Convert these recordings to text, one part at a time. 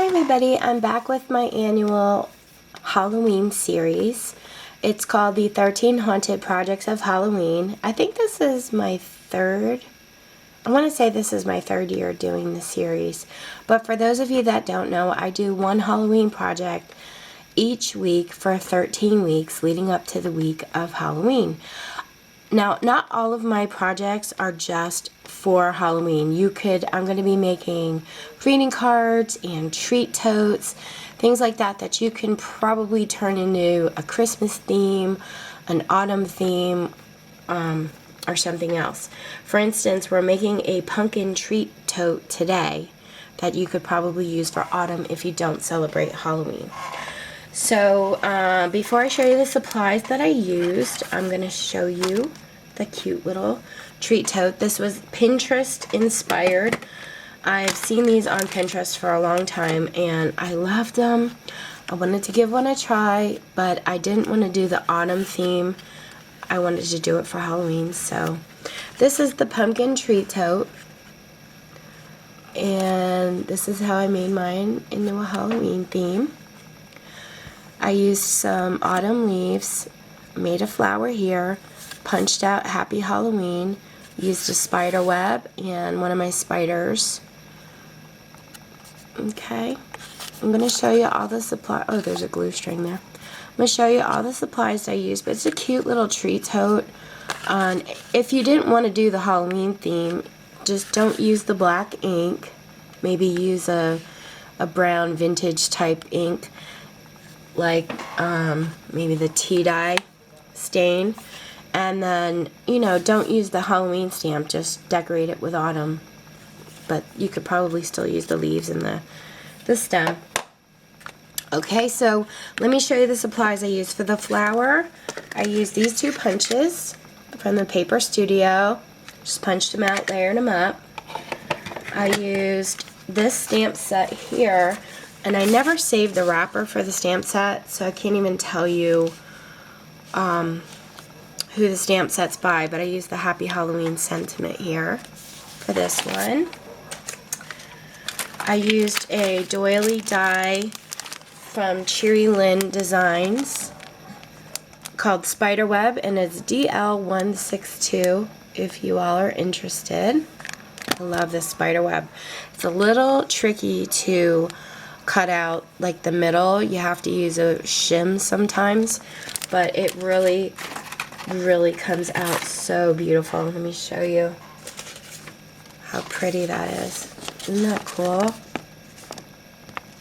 everybody, I'm back with my annual Halloween series. It's called the 13 Haunted Projects of Halloween. I think this is my I want to say this is my third year doing the series. But for those of you that don't know, I do one Halloween project each week for 13 weeks leading up to the week of Halloween. Now, not all of my projects are just for Halloween. I'm going to be making greeting cards and treat totes, things like that that you can probably turn into a Christmas theme, an autumn theme, or something else. For instance, we're making a pumpkin treat tote today that you could probably use for autumn if you don't celebrate Halloween. So before I show you the supplies that I used, I'm going to show you the cute little treat tote. This was Pinterest inspired. I've seen these on Pinterest for a long time and I loved them. I wanted to give one a try, but I didn't want to do the autumn theme. I wanted to do it for Halloween. So this is the pumpkin treat tote. And this is how I made mine into a Halloween theme. I used some autumn leaves, made a flower here, punched out Happy Halloween, used a spider web and one of my spiders. Okay, I'm going to show you all the supplies. Oh, there's a glue string there. I'm going to show you all the supplies I used, but it's a cute little treat tote. If you didn't want to do the Halloween theme, just don't use the black ink. Maybe use a brown vintage type ink, like maybe the tea dye stain, and then don't use the Halloween stamp, just decorate it with autumn, but you could probably still use the leaves and the stem. Okay, so let me show you the supplies I used. For the flower, I used these two punches from the Paper Studio, just punched them out, layered them up. I used this stamp set here. And I never saved the wrapper for the stamp set, so I can't even tell you who the stamp set's by, but I used the Happy Halloween sentiment here for this one. I used a doily die from Cheery Lynn Designs called Spiderweb, and it's DL162 if you all are interested. I love this spiderweb. It's a little tricky to cut out like the middle. You have to use a shim sometimes, but it really comes out so beautiful. Let me show you how pretty that is. Isn't that cool?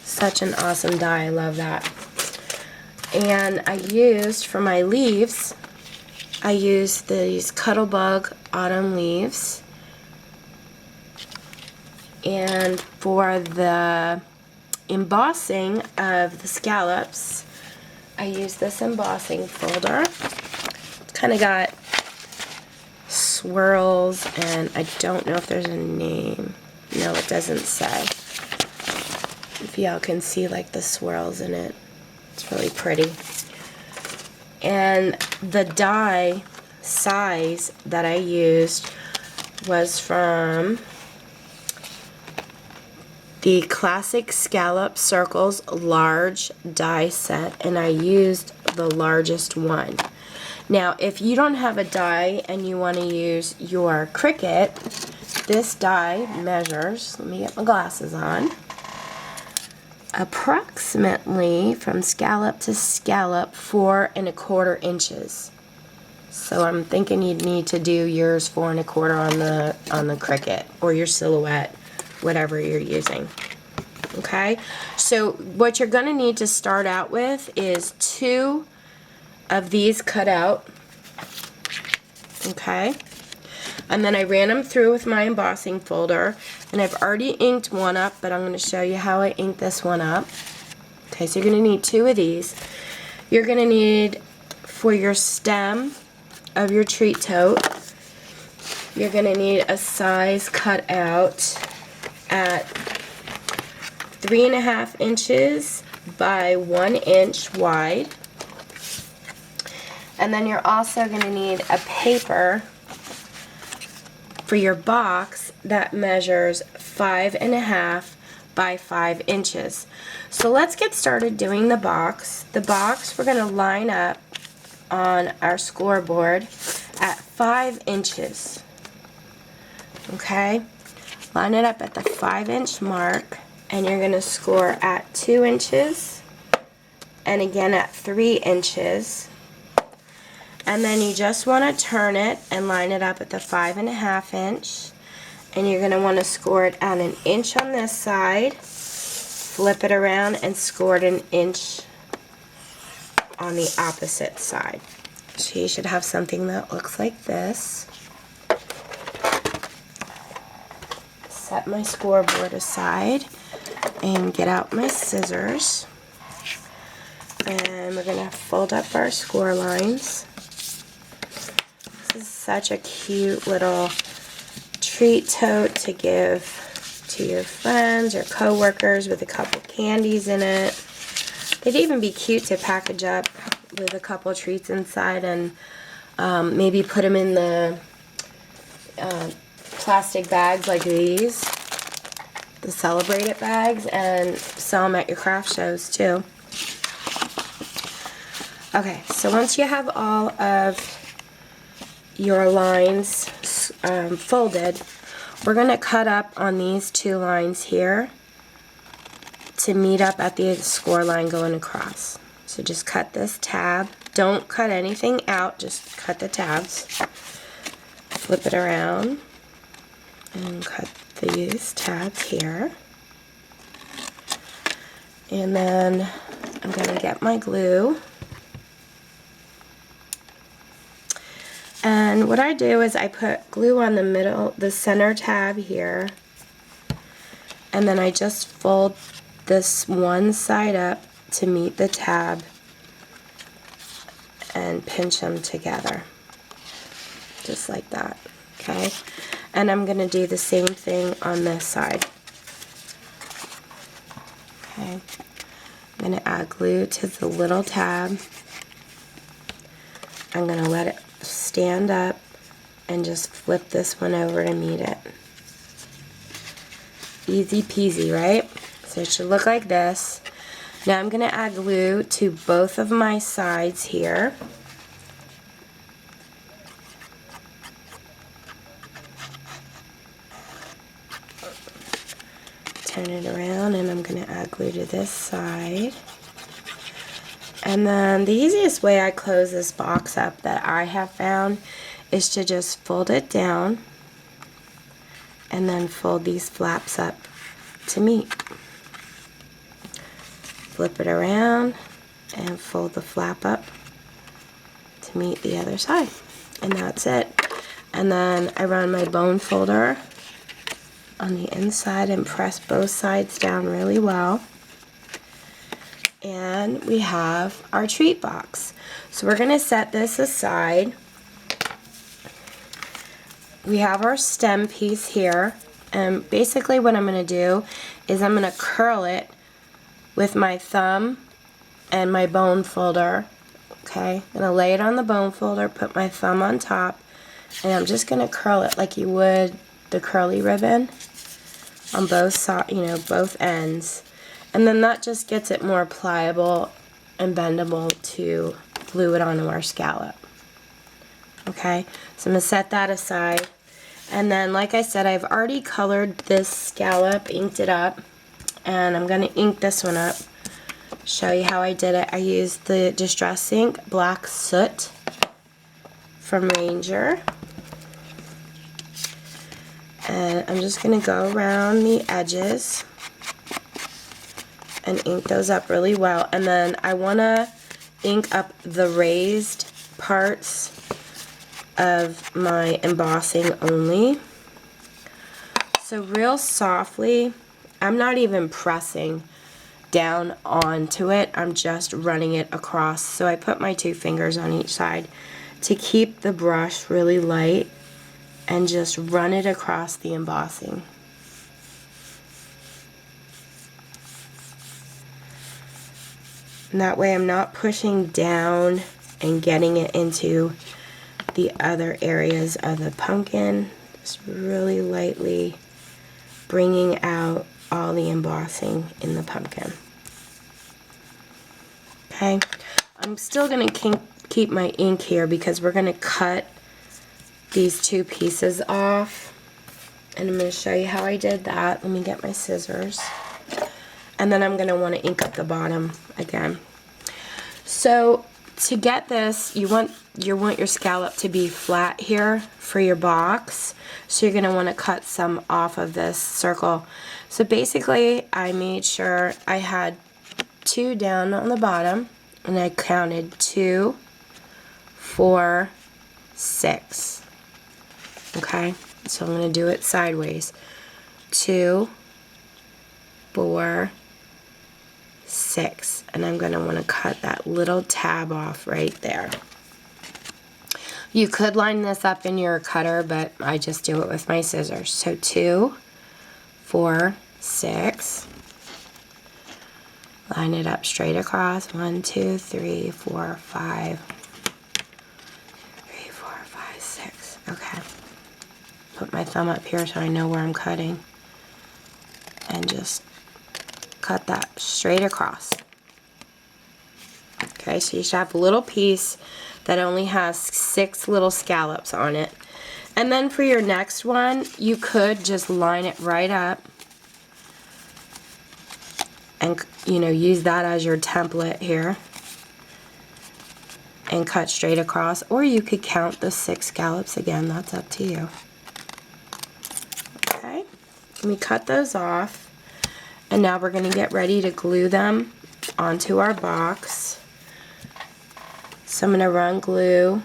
Such an awesome die. I love that. And I used, for my leaves, I used these Cuttlebug autumn leaves, and for the embossing of the scallops, I used this embossing folder. It's kind of got swirls, and I don't know if there's a name. No, it doesn't say. If y'all can see like the swirls in it, it's really pretty. And the die size that I used was from the Classic Scallop Circles large die set, and I used the largest one. Now, if you don't have a die and you want to use your Cricut, this die measures, let me get my glasses on, approximately from scallop to scallop 4 1/4 inches. So I'm thinking you'd need to do yours 4 1/4 on the Cricut, or your Silhouette, whatever you're using. Okay, so what you're going to need to start out with is 2 of these cut out. Okay, and then I ran them through with my embossing folder, and I've already inked one up, but I'm going to show you how I inked this one up. Okay, so you're going to need 2 of these. You're going to need, for your stem of your treat tote, you're going to need a size cut out at 3 1/2 inches by 1 inch wide. And then you're also going to need a paper for your box that measures 5 1/2 by 5 inches. So let's get started doing the box. The box we're going to line up on our scoreboard at 5 inches. Okay? Line it up at the 5-inch mark, and you're going to score at 2 inches and again at 3 inches. And then you just want to turn it and line it up at the 5.5 inch. And you're going to want to score it at 1 inch on this side, flip it around, and score it 1 inch on the opposite side. So you should have something that looks like this. Set my scoreboard aside and get out my scissors. And we're going to fold up our score lines. This is such a cute little treat tote to give to your friends or co-workers with a couple candies in it. They'd even be cute to package up with a couple treats inside and maybe put them in the plastic bags like these, the Celebrate It bags, and sell them at your craft shows too. Okay, so once you have all of your lines folded, we're going to cut up on these 2 lines here to meet up at the score line going across. So just cut this tab. Don't cut anything out, just cut the tabs. Flip it around and cut these tabs here. And then I'm going to get my glue. And what I do is I put glue on the middle, the center tab here, and then I just fold this one side up to meet the tab and pinch them together, just like that, okay? And I'm going to do the same thing on this side. Okay, I'm going to add glue to the little tab. I'm going to let it stand up and just flip this one over to meet it. Easy peasy, right? So it should look like this. Now I'm going to add glue to both of my sides here. Turn it around, and I'm going to add glue to this side. And then the easiest way I close this box up that I have found is to just fold it down and then fold these flaps up to meet. Flip it around and fold the flap up to meet the other side. And that's it. And then I run my bone folder on the inside and press both sides down really well. And we have our treat box. So we're going to set this aside. We have our stem piece here, and basically what I'm going to do is I'm going to curl it with my thumb and my bone folder. Okay, I'm going to lay it on the bone folder, put my thumb on top, and I'm just going to curl it like you would the curly ribbon on both sides, both ends. And then that just gets it more pliable and bendable to glue it onto our scallop. Okay, so I'm going to set that aside. And then, like I said, I've already colored this scallop, inked it up, and I'm going to ink this one up. Show you how I did it. I used the Distress Ink Black Soot from Ranger. And I'm just going to go around the edges and ink those up really well. And then I want to ink up the raised parts of my embossing only. So real softly, I'm not even pressing down onto it, I'm just running it across. So I put my 2 fingers on each side to keep the brush really light and just run it across the embossing. And that way I'm not pushing down and getting it into the other areas of the pumpkin. Just really lightly bringing out all the embossing in the pumpkin. Okay, I'm still going to keep my ink here because we're going to cut these two pieces off. And I'm going to show you how I did that. Let me get my scissors. And then I'm going to want to ink up the bottom again. So to get this, you want your scallop to be flat here for your box. So you're going to want to cut some off of this circle. So basically, I made sure I had 2 down on the bottom, and I counted 2, 4, 6. Okay, so I'm going to do it sideways. 2, 4, 6, and I'm going to want to cut that little tab off right there. You could line this up in your cutter, but I just do it with my scissors. So 2, 4, 6. Line it up straight across. 1, 2, 3, 4, 5. 3, 4, 5, 6. Okay. Put my thumb up here so I know where I'm cutting. And just cut that straight across. Okay, so you should have a little piece that only has 6 little scallops on it. And then for your next one, you could just line it right up and, you know, use that as your template here and cut straight across, or you could count the 6 scallops again. That's up to you. Okay, let me cut those off. And now we're going to get ready to glue them onto our box. So I'm going to run glue.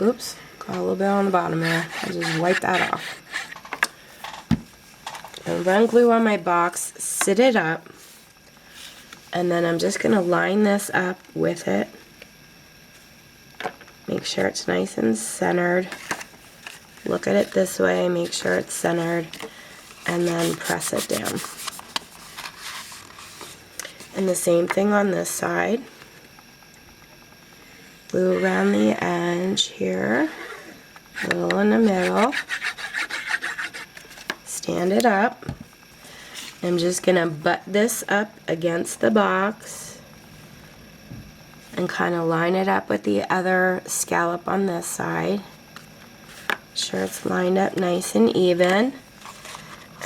Oops, got a little bit on the bottom there. I'll just wipe that off. And run glue on my box, sit it up, and then I'm just going to line this up with it. Make sure it's nice and centered. Look at it this way, make sure it's centered. And then press it down. And the same thing on this side. Glue around the edge here, a little in the middle. Stand it up. I'm just going to butt this up against the box and kind of line it up with the other scallop on this side. Make sure it's lined up nice and even.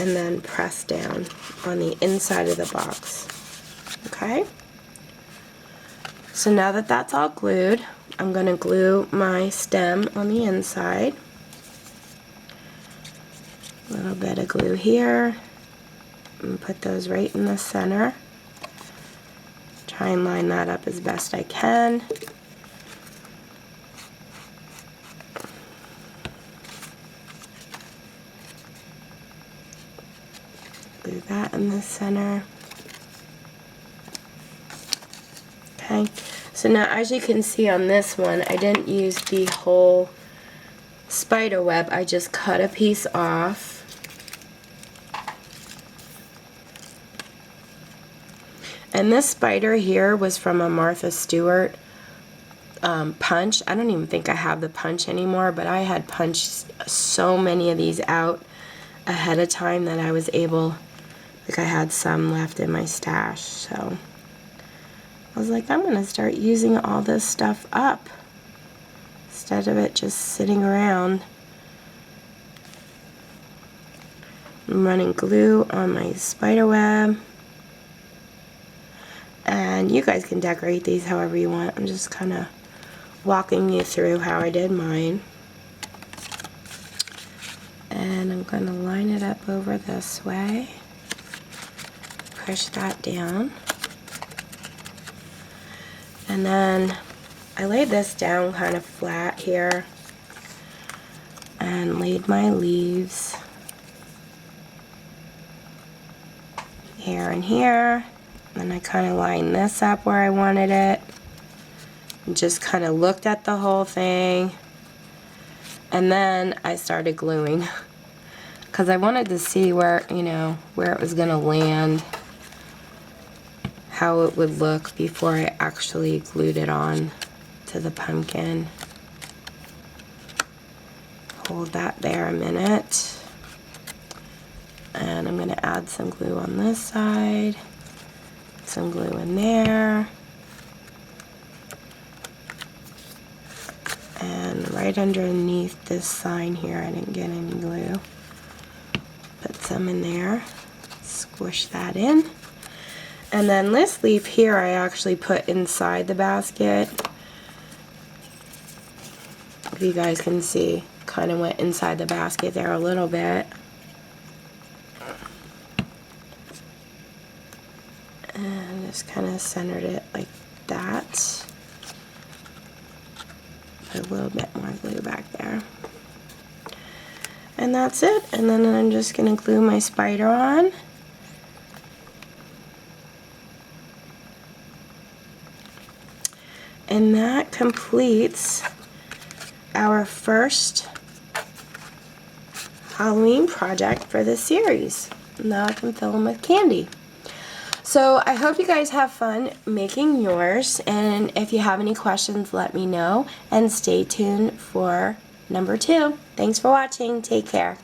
And then press down on the inside of the box. Okay? So now that that's all glued, I'm going to glue my stem on the inside. A little bit of glue here. And put those right in the center. Try and line that up as best I can. Glue that in the center. Okay, so now as you can see on this one, I didn't use the whole spider web, I just cut a piece off. And this spider here was from a Martha Stewart punch. I don't even think I have the punch anymore, but I had punched so many of these out ahead of time that I was able, like I had some left in my stash, so I was like, I'm going to start using all this stuff up instead of it just sitting around. I'm running glue on my spider web. And you guys can decorate these however you want. I'm just kind of walking you through how I did mine. And I'm going to line it up over this way. Push that down. And then I laid this down kind of flat here and laid my leaves here and here. And I kind of lined this up where I wanted it. And just kind of looked at the whole thing. And then I started gluing because I wanted to see where, you know, where it was going to land, how it would look before I actually glued it on to the pumpkin. Hold that there a minute. add some glue on this side, some glue in there, and right underneath this sign here, I didn't get any glue. Put some in there, squish that in. And then this leaf here I actually put inside the basket. If you guys can see, kind of went inside the basket there a little bit. And just kind of centered it like that. Put a little bit more glue back there. And that's it. And then I'm just going to glue my spider on. And that completes our first Halloween project for this series. Now I can fill them with candy. So I hope you guys have fun making yours, and if you have any questions, let me know, and stay tuned for number 2. Thanks for watching. Take care.